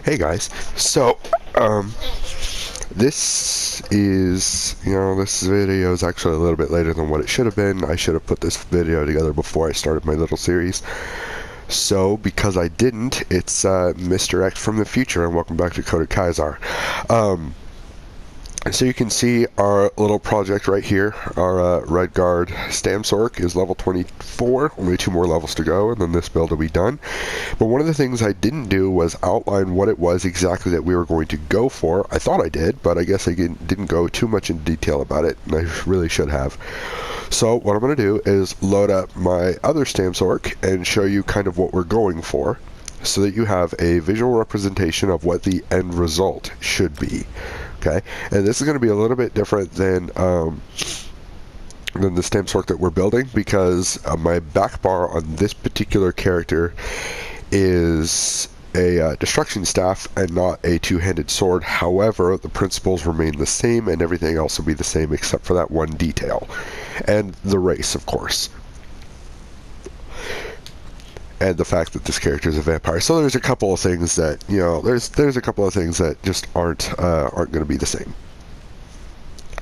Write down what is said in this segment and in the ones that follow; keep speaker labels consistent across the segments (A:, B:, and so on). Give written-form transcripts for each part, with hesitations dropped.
A: Hey guys, so this is, this video is actually a little bit later than what it should have been. I should have put this video together before I started my little series. So because I didn't, it's Mr. X from the future, and welcome back to Coded Kaiser. So you can see our little project right here. Our Red Guard Stamsorc is level 24, only 2 more levels to go, and then this build will be done. But one of the things I didn't do was outline what it was exactly that we were going to go for. I thought I did, but I guess I didn't go too much in detail about it, and I really should have. So what I'm going to do is load up my other Stamsorc and show you kind of what we're going for, so that you have a visual representation of what the end result should be. Okay, and this is going to be a little bit different than the Stamsorc that we're building, because my back bar on this particular character is a destruction staff and not a two-handed sword. However, the principles remain the same and everything else will be the same except for that one detail. And the race, of course. And the fact that this character is a vampire. So there's a couple of things that, there's a couple of things that just aren't going to be the same.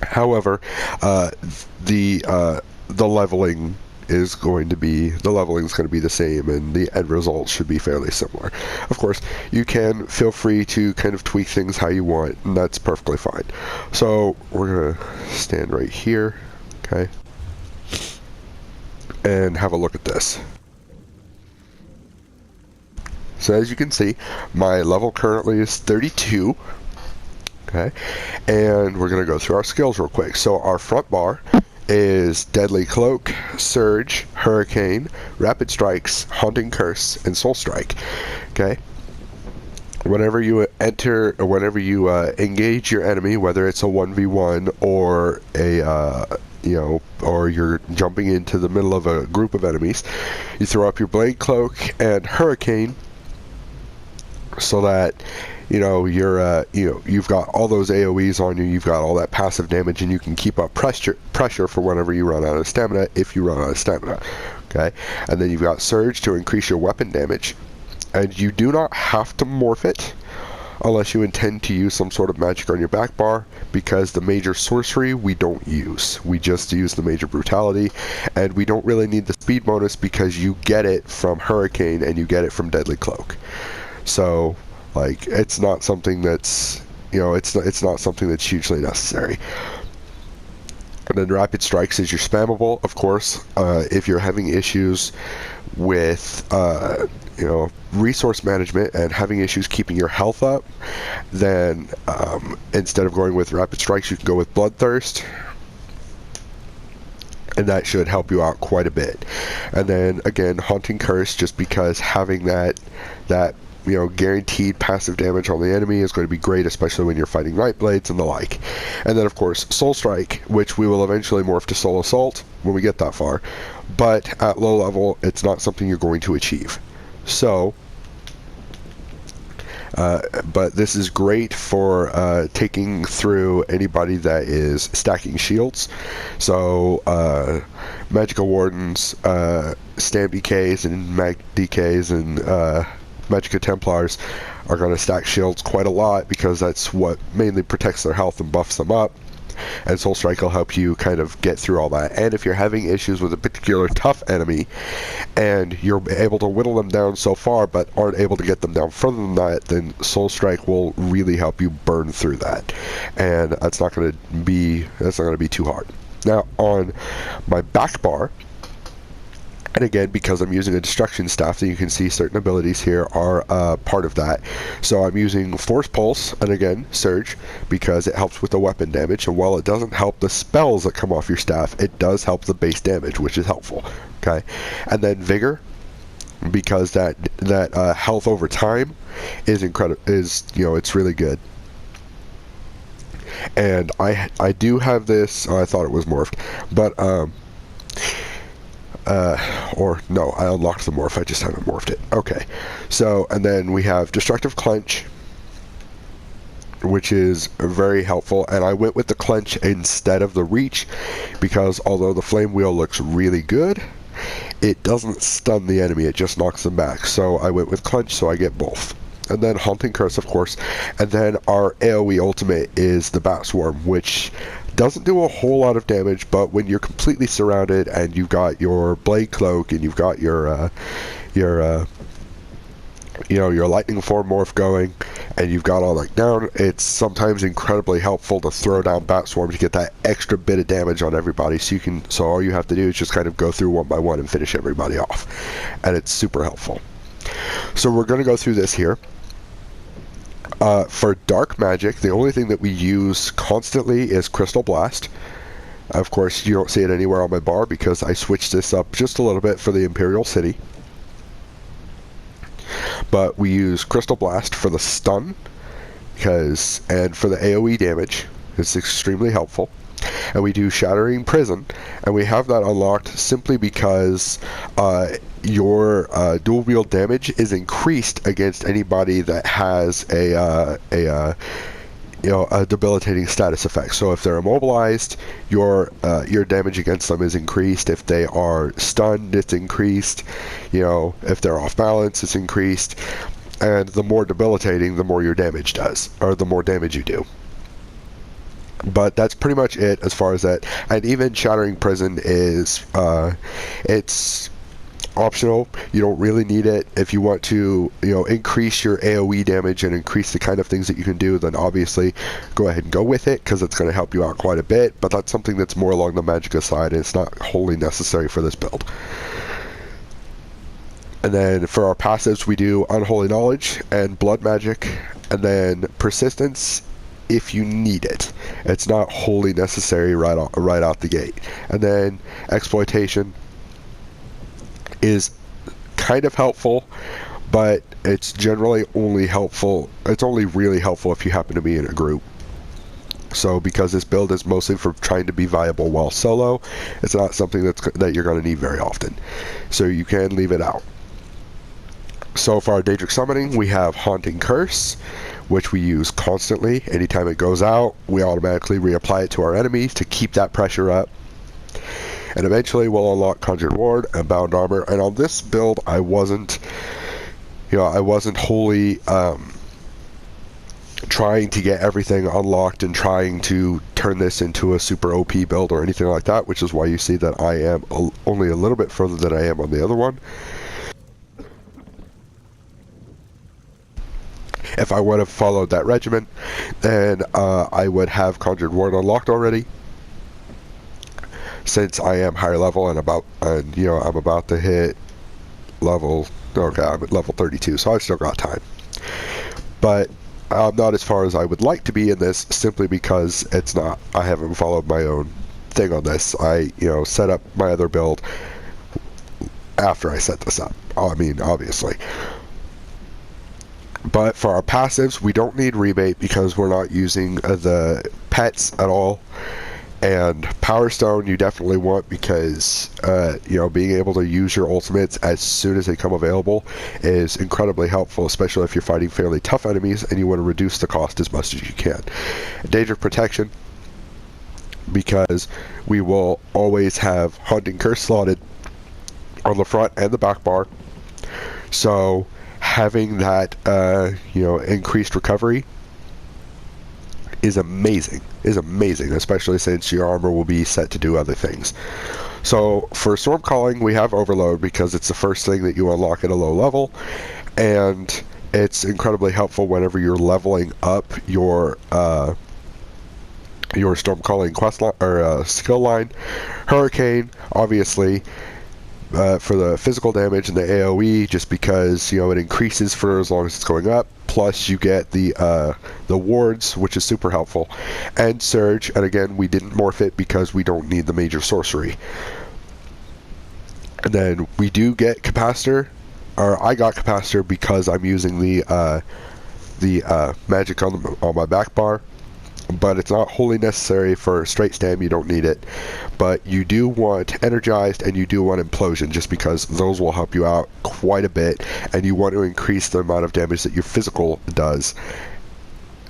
A: However, the leveling is going to be the same, and the end result should be fairly similar. Of course, you can feel free to kind of tweak things how you want, and that's perfectly fine. So we're gonna stand right here, okay, and have a look at this. So as you can see, my level currently is 32, okay, and we're going to go through our skills real quick. So our front bar is Deadly Cloak, Surge, Hurricane, Rapid Strikes, Haunting Curse, and Soul Strike, okay. Whenever you enter, or whenever you engage your enemy, whether it's a 1v1 or a or you're jumping into the middle of a group of enemies, you throw up your Blade Cloak and Hurricane, so that you've got all those AoEs on you, you've got all that passive damage, and you can keep up pressure for whenever you run out of stamina, if you run out of stamina. Okay, and then you've got Surge to increase your weapon damage, and you do not have to morph it unless you intend to use some sort of magic on your back bar, because the major sorcery we don't use. We just use the major brutality, and we don't really need the speed bonus because you get it from Hurricane and you get it from Deadly Cloak. So, like, it's not something that's, it's not something that's hugely necessary. And then Rapid Strikes is your spammable, of course. If you're having issues with, resource management and having issues keeping your health up, then instead of going with Rapid Strikes, you can go with Bloodthirst. And that should help you out quite a bit. And then, again, Haunting Curse, just because having that guaranteed passive damage on the enemy is going to be great, especially when you're fighting Nightblades and the like. And then, of course, Soul Strike, which we will eventually morph to Soul Assault when we get that far. But at low level, it's not something you're going to achieve. So, but this is great for taking through anybody that is stacking shields. So, Magical Wardens, Stamp DKs, and Mag DKs, and Magicka Templars are going to stack shields quite a lot, because that's what mainly protects their health and buffs them up. And Soul Strike will help you kind of get through all that. And if you're having issues with a particular tough enemy, and you're able to whittle them down so far, but aren't able to get them down further than that, then Soul Strike will really help you burn through that. And that's not going to be too hard. Now, on my back bar, and again, because I'm using a destruction staff, that you can see certain abilities here are part of that. So I'm using Force Pulse, and again, Surge, because it helps with the weapon damage. And while it doesn't help the spells that come off your staff, it does help the base damage, which is helpful. Okay, and then Vigor, because that health over time is incredible. It's really good. And I do have this. Oh, I thought it was morphed, but or no, I unlocked the morph, I just haven't morphed it. Okay, so, and then we have Destructive Clench, which is very helpful, and I went with the Clench instead of the Reach, because although the Flame Wheel looks really good, it doesn't stun the enemy, it just knocks them back. So I went with Clench, so I get both. and then Haunting Curse, of course, and then our AoE ultimate is the Bat Swarm, which doesn't do a whole lot of damage, but when you're completely surrounded and you've got your Blade Cloak and you've got your lightning form morph going, and you've got all that down, it's sometimes incredibly helpful to throw down Bat Swarm to get that extra bit of damage on everybody. So all you have to do is just kind of go through one by one and finish everybody off, and it's super helpful. So we're going to go through this here. For dark magic, the only thing that we use constantly is Crystal Blast. Of course, you don't see it anywhere on my bar because I switched this up just a little bit for the Imperial City. But we use Crystal Blast for the stun, and for the AoE damage. It's extremely helpful. And we do Shattering Prison, and we have that unlocked simply because your dual wield damage is increased against anybody that has a debilitating status effect. So if they're immobilized, your damage against them is increased. If they are stunned, it's increased. If they're off balance, it's increased. And the more debilitating, the more your damage does, or the more damage you do. But that's pretty much it as far as that. And even Shattering Prison is it's optional. You don't really need it. If you want to increase your AoE damage and increase the kind of things that you can do, then obviously go ahead and go with it, because it's going to help you out quite a bit. But that's something that's more along the Magicka side, and it's not wholly necessary for this build. And then for our passives, we do Unholy Knowledge and Blood Magic, and then Persistence if you need it. It's not wholly necessary right out the gate. And then Exploitation is kind of helpful, but it's generally only helpful. It's only really helpful if you happen to be in a group. So because this build is mostly for trying to be viable while solo, it's not something that you're going to need very often. So you can leave it out. So for our Daedric summoning, we have Haunting Curse, which we use constantly. Anytime it goes out, we automatically reapply it to our enemies to keep that pressure up. And eventually we'll unlock Conjured Ward and Bound Armor. And on this build, I wasn't wholly trying to get everything unlocked and trying to turn this into a super OP build or anything like that, which is why you see that I am only a little bit further than I am on the other one. If I would have followed that regimen, then I would have Conjured Ward unlocked already. Since I am higher level and I'm about to hit level, okay, I'm at level 32, so I've still got time. But I'm not as far as I would like to be in this, simply because I haven't followed my own thing on this. I set up my other build after I set this up. Obviously. But for our passives, we don't need Rebate because we're not using the pets at all. And Power Stone you definitely want because being able to use your ultimates as soon as they come available is incredibly helpful, especially if you're fighting fairly tough enemies and you want to reduce the cost as much as you can. Daedric Protection, because we will always have Haunting Curse slotted on the front and the back bar. So having that increased recovery is amazing, especially since your armor will be set to do other things. So for Storm Calling, we have Overload because it's the first thing that you unlock at a low level, and it's incredibly helpful whenever you're leveling up your Storm Calling quest line or skill line. Hurricane, obviously, for the physical damage and the AoE, just because it increases for as long as it's going up. Plus you get the wards, which is super helpful, and Surge. And again, we didn't morph it because we don't need the major sorcery. And then we do get Capacitor, or I got Capacitor because I'm using the magic on my back bar. But it's not wholly necessary for straight stam. You don't need it, but you do want Energized and you do want Implosion, just because those will help you out quite a bit, and you want to increase the amount of damage that your physical does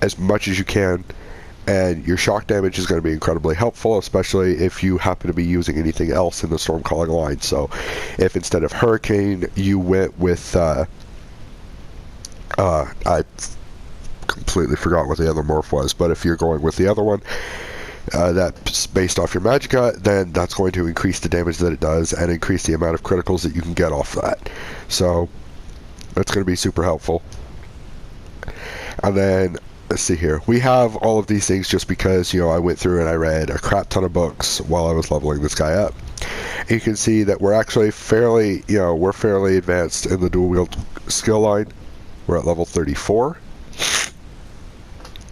A: as much as you can. And your shock damage is going to be incredibly helpful, especially if you happen to be using anything else in the Storm Calling line. So if instead of Hurricane you went with I completely forgot what the other morph was, but if you're going with the other one, that's based off your magicka, then that's going to increase the damage that it does and increase the amount of criticals that you can get off that. So that's going to be super helpful. And then let's see here. We have all of these things just because, I went through and I read a crap ton of books while I was leveling this guy up. And you can see that we're actually fairly, we're fairly advanced in the dual wield skill line. We're at level 34.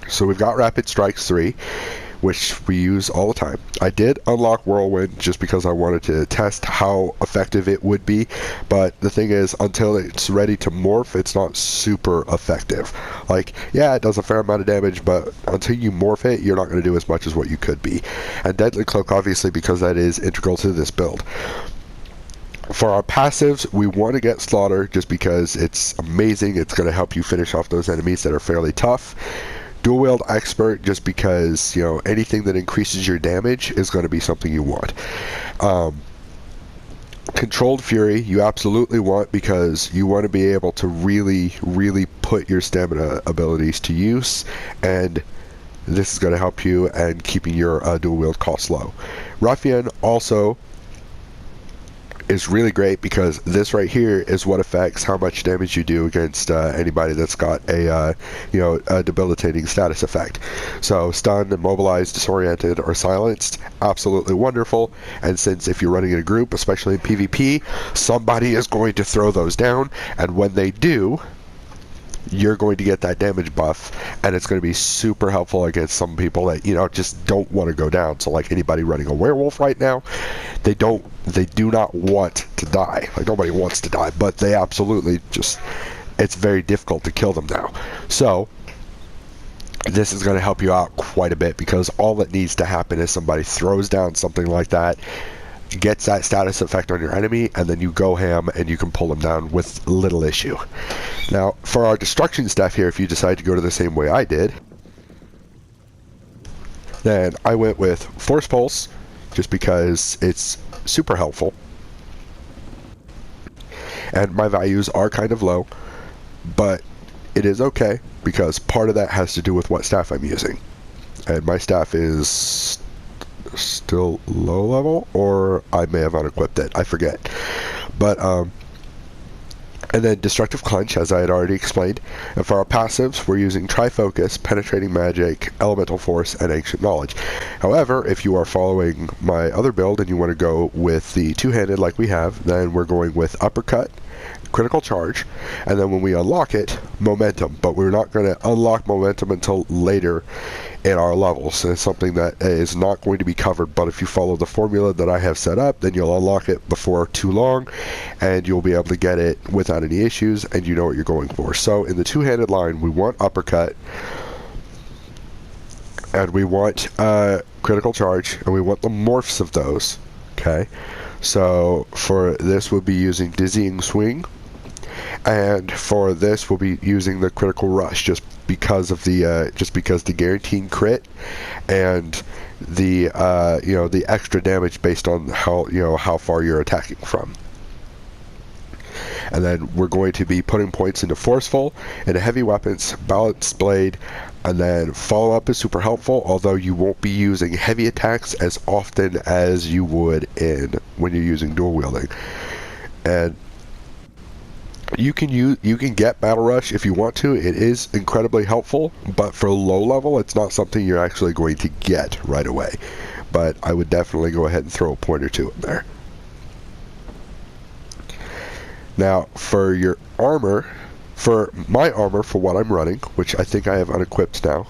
A: So we've got Rapid Strikes 3, which we use all the time. I did unlock Whirlwind just because I wanted to test how effective it would be, but the thing is, until it's ready to morph, it's not super effective. Like, yeah, it does a fair amount of damage, but until you morph it, you're not going to do as much as what you could be. And Deadly Cloak, obviously, because that is integral to this build. For our passives, we want to get Slaughter just because it's amazing. It's going to help you finish off those enemies that are fairly tough. Dual Wield Expert, just because, anything that increases your damage is going to be something you want. Controlled Fury, you absolutely want, because you want to be able to really, really put your stamina abilities to use, and this is going to help you and keeping your dual wield costs low. Ruffian also is really great because this right here is what affects how much damage you do against anybody that's got a debilitating status effect. So stunned, immobilized, disoriented, or silenced, absolutely wonderful. And since if you're running in a group, especially in PvP, somebody is going to throw those down, and when they do, you're going to get that damage buff, and it's going to be super helpful against some people that just don't want to go down. So like anybody running a werewolf right now, they do not want to die. Like, nobody wants to die, but they absolutely it's very difficult to kill them now. So this is going to help you out quite a bit, because all that needs to happen is somebody throws down something like that, gets that status effect on your enemy, and then you go ham and you can pull them down with little issue. Now, for our destruction stuff here, if you decide to go to the same way I did, then I went with Force Pulse, just because it's super helpful. And my values are kind of low, but it is okay, because part of that has to do with what staff I'm using. And my staff is still low level, or I may have unequipped it, I forget. But and then Destructive Clench, as I had already explained. And for our passives, we're using Trifocus, Penetrating Magic, Elemental Force, and Ancient Knowledge. However, if you are following my other build and you want to go with the two-handed like we have, then we're going with Uppercut, Critical Charge, and then when we unlock it, Momentum. But we're not going to unlock Momentum until later in our levels. And it's something that is not going to be covered, but if you follow the formula that I have set up, then you'll unlock it before too long, and you'll be able to get it without any issues, and you know what you're going for. So in the two-handed line, we want Uppercut, and we want Critical Charge, and we want the morphs of those. Okay, so for this, we'll be using Dizzying Swing, and for this, we'll be using the Critical Rush, just because the guaranteed crit and the the extra damage based on how far you're attacking from. And then we're going to be putting points into Forceful, into Heavy Weapons, Balanced Blade, and then Follow Up is super helpful, although you won't be using heavy attacks as often as you would when you're using dual wielding. And you can get Battle Rush if you want to. It is incredibly helpful, but for low level, it's not something you're actually going to get right away. But I would definitely go ahead and throw a point or two in there. Now, for your armor, for my armor, for what I'm running, which I think I have unequipped now.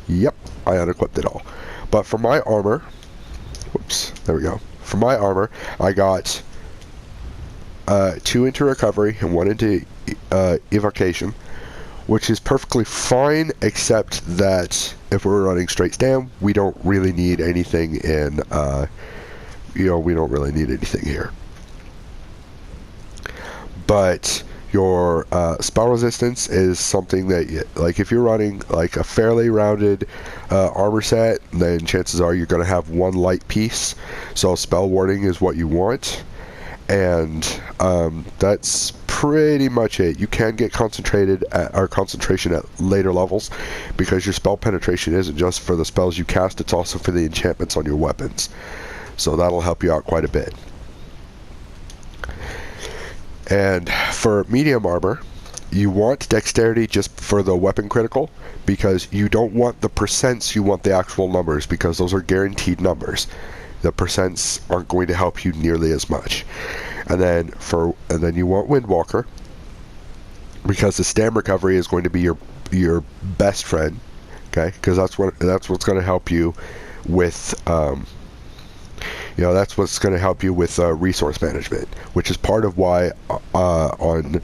A: Yep, I unequipped it all. But for my armor, whoops, there we go. For my armor, I got 2 into recovery and 1 into evocation, which is perfectly fine, except that if we're running straight stam, we don't really need anything in we don't really need anything here. But your spell resistance is something that, like, if you're running like a fairly rounded armor set, then chances are you're going to have 1 light piece. So spell warding is what you want, and that's pretty much it. You can get concentration at later levels, because your spell penetration isn't just for the spells you cast, it's also for the enchantments on your weapons. So that'll help you out quite a bit. And for medium armor, you want dexterity just for the weapon critical, because you don't want the percents, you want the actual numbers, because those are guaranteed numbers. The percents aren't going to help you nearly as much. And then you want Windwalker, because the stam recovery is going to be your best friend, okay? Because that's what's going to help you with that's what's going to help you with resource management, which is part of why on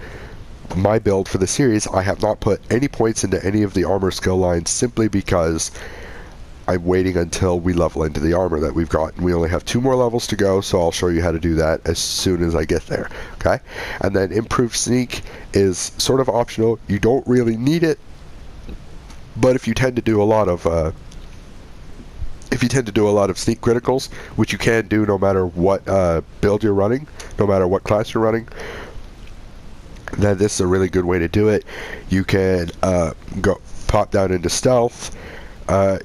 A: my build for the series I have not put any points into any of the armor skill lines, simply because I'm waiting until we level into the armor that we've got. We only have 2 more levels to go, so I'll show you how to do that as soon as I get there, okay? And then improved sneak is sort of optional. You don't really need it, but if you tend to do a lot of sneak criticals, which you can do no matter what build you're running, no matter what class you're running, then this is a really good way to do it. You can go pop down into stealth,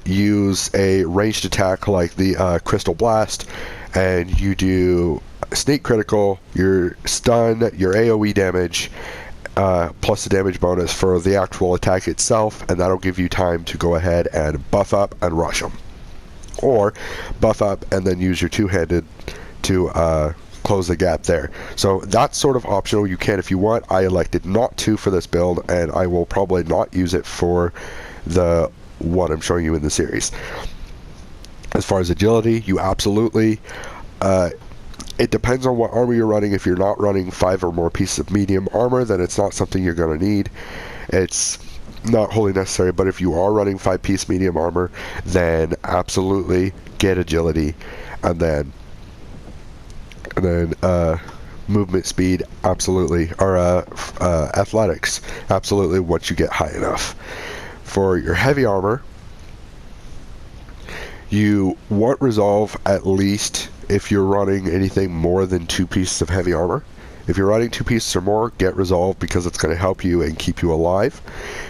A: use a ranged attack like the Crystal Blast, and you do sneak critical, your stun, your AoE damage, plus the damage bonus for the actual attack itself, and that'll give you time to go ahead and buff up and rush them. Or buff up and then use your two-handed to close the gap there. So that's sort of optional. You can if you want. I elected not to for this build, and I will probably not use it for the one I'm showing you in the series. As far as agility, you absolutely it depends on what armor you're running. If you're not running 5 or more pieces of medium armor, then it's not something you're going to need. It's not wholly necessary, but if you are running 5-piece medium armor, then absolutely get agility, and then movement speed, absolutely, or athletics, absolutely, once you get high enough. For your heavy armor, you want resolve at least if you're running anything more than 2 pieces of heavy armor. If you're running 2 pieces or more, get resolve, because it's going to help you and keep you alive.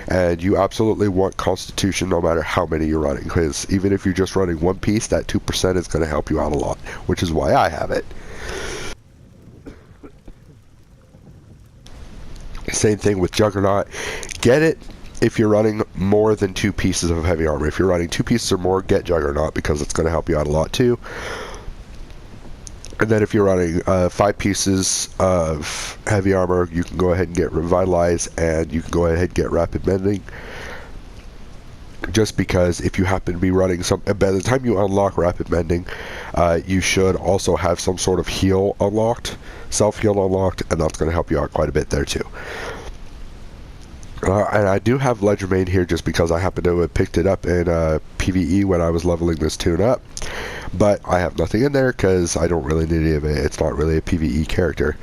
A: And you absolutely want constitution no matter how many you're running, because even if you're just running 1 piece, that 2% is going to help you out a lot, which is why I have it. Same thing with Juggernaut. Get it if you're running more than 2 pieces of heavy armor. If you're running 2 pieces or more, get Juggernaut, because it's going to help you out a lot too. And then if you're running 5 pieces of heavy armor, you can go ahead and get Revitalize, and you can go ahead and get Rapid Mending. Just because if you happen to be running by the time you unlock Rapid Mending, you should also have some sort of heal unlocked, self-heal unlocked, and that's going to help you out quite a bit there too. And I do have Ledger Main here just because I happen to have picked it up in PvE when I was leveling this tune up. But I have nothing in there because I don't really need any of it. It's not really a PvE character.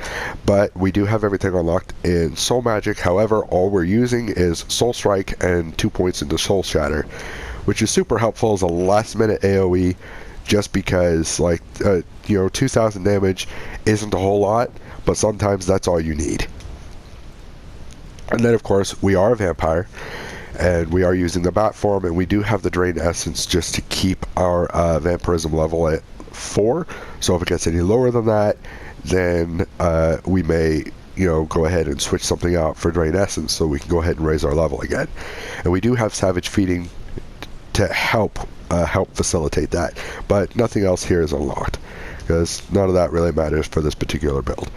A: But we do have everything unlocked in Soul Magic. However, all we're using is Soul Strike and 2 points into Soul Shatter, which is super helpful as a last minute AoE, just because 2,000 damage isn't a whole lot, but sometimes that's all you need. And then, of course, we are a vampire, and we are using the bat form, and we do have the Drain Essence just to keep our vampirism level at 4. So if it gets any lower than that, then we may, go ahead and switch something out for Drain Essence so we can go ahead and raise our level again. And we do have Savage Feeding to help facilitate that, but nothing else here is unlocked, because none of that really matters for this particular build.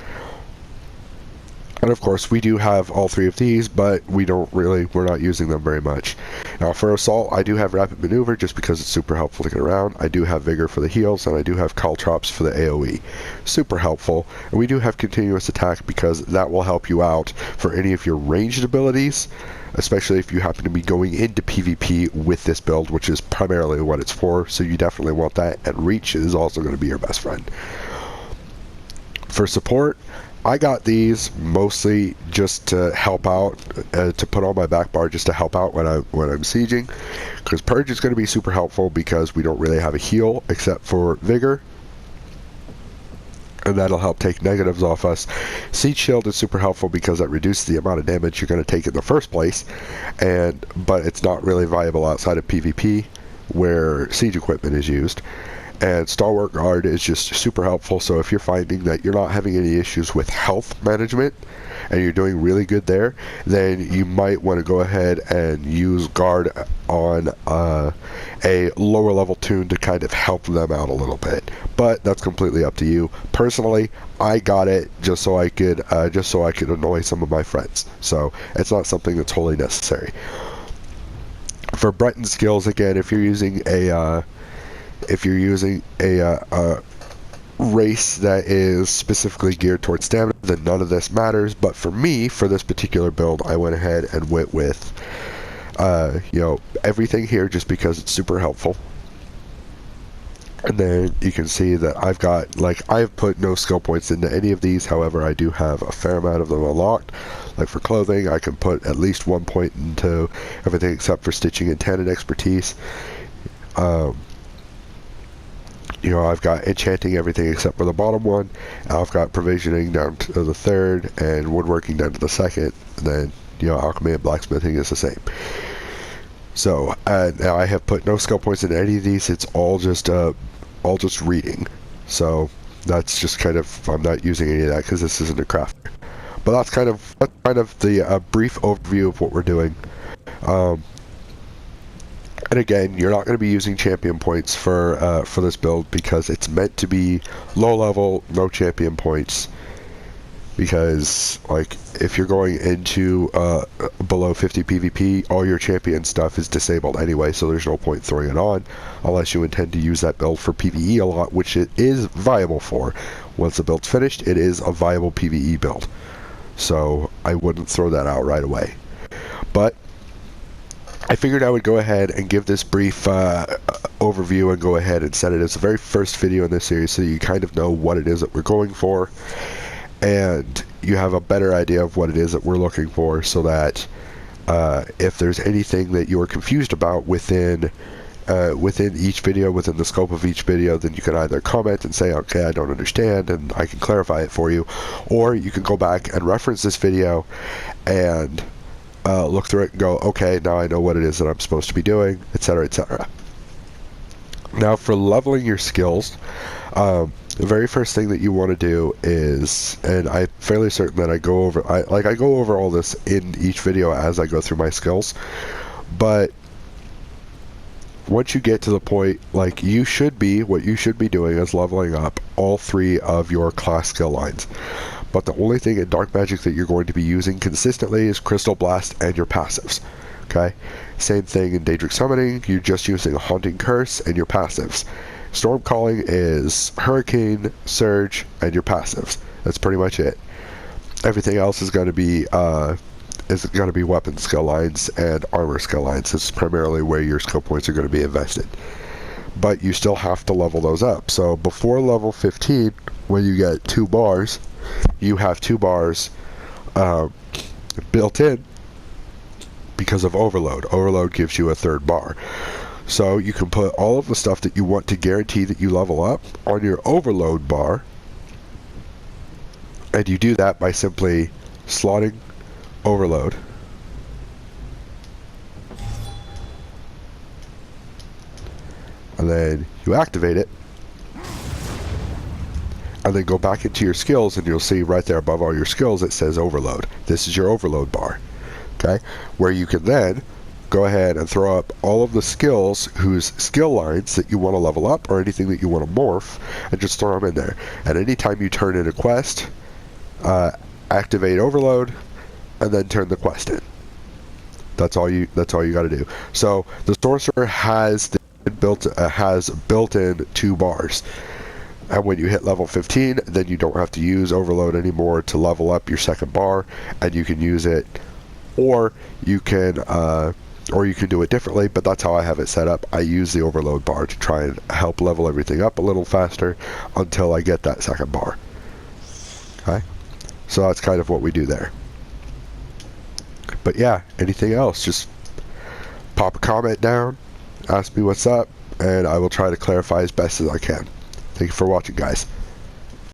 A: And of course, we do have all 3 of these, but we're not using them very much. Now for Assault, I do have Rapid Maneuver just because it's super helpful to get around. I do have Vigor for the heals, and I do have Caltrops for the AoE. Super helpful. And we do have Continuous Attack because that will help you out for any of your ranged abilities, especially if you happen to be going into PvP with this build, which is primarily what it's for, so you definitely want that. And Reach is also going to be your best friend. For support, I got these mostly just to help out, to put on my back bar just to help out when I'm sieging, because Purge is going to be super helpful because we don't really have a heal except for Vigor, and that'll help take negatives off us. Siege Shield is super helpful because it reduces the amount of damage you're going to take in the first place, but it's not really viable outside of PvP where siege equipment is used. And Stalwart Guard is just super helpful, so if you're finding that you're not having any issues with health management and you're doing really good there, then you might want to go ahead and use Guard on a lower level tune to kind of help them out a little bit. But that's completely up to you. Personally, I got it just so I could annoy some of my friends. So it's not something that's wholly necessary. For Breton skills, again, if you're using a race that is specifically geared towards stamina, then none of this matters. But for me, for this particular build, I went ahead and went with everything here just because it's super helpful. And then you can see that I've put no skill points into any of these. However, I do have a fair amount of them unlocked. Like for clothing, I can put at least 1 point into everything except for stitching and tanning expertise. I've got enchanting everything except for the bottom one. I've got provisioning down to the third, and woodworking down to the second. And then, alchemy and blacksmithing is the same. So, now I have put no skill points in any of these. It's all just reading. So, that's just kind of, I'm not using any of that because this isn't a crafter. But that's kind of the brief overview of what we're doing. And again, you're not going to be using champion points for this build because it's meant to be low level, no champion points. Because if you're going into below 50 PvP, all your champion stuff is disabled anyway, so there's no point throwing it on unless you intend to use that build for PvE a lot, which it is viable for. Once the build's finished, it is a viable PvE build. So I wouldn't throw that out right away. But I figured I would go ahead and give this brief overview and go ahead and set it as the very first video in this series so you kind of know what it is that we're going for and you have a better idea of what it is that we're looking for, so that if there's anything that you are confused about within each video, within the scope of each video, then you can either comment and say, okay, I don't understand, and I can clarify it for you, or you can go back and reference this video and look through it and go, okay, now I know what it is that I'm supposed to be doing, etc., etc. Now, for leveling your skills, the very first thing that you want to do is, and I'm fairly certain that I go over all this in each video as I go through my skills, but once you get to the point, what you should be doing is leveling up all 3 of your class skill lines. But the only thing in Dark Magic that you're going to be using consistently is Crystal Blast and your passives. Okay? Same thing in Daedric Summoning, you're just using a Haunting Curse and your passives. Storm Calling is Hurricane, Surge, and your passives. That's pretty much it. Everything else is going to be weapon skill lines and armor skill lines. This is primarily where your skill points are going to be invested. But you still have to level those up. So before level 15, when you get 2 bars, you have 2 bars built in because of Overload. Overload gives you a 3rd bar. So you can put all of the stuff that you want to guarantee that you level up on your Overload bar. And you do that by simply slotting Overload. And then you activate it. And then go back into your skills, and you'll see right there above all your skills it says Overload. This is your Overload bar. Okay? Where you can then go ahead and throw up all of the skills whose skill lines that you want to level up or anything that you want to morph, and just throw them in there. And anytime you turn in a quest, activate Overload, and then turn the quest in. That's all you got to do. So the sorcerer has built-in 2 bars. And when you hit level 15, then you don't have to use Overload anymore to level up your 2nd bar, and you can use it, or you can do it differently, but that's how I have it set up. I use the Overload bar to try and help level everything up a little faster until I get that 2nd bar. Okay? So that's kind of what we do there. But yeah, anything else, just pop a comment down, ask me what's up, and I will try to clarify as best as I can. Thank you for watching, guys.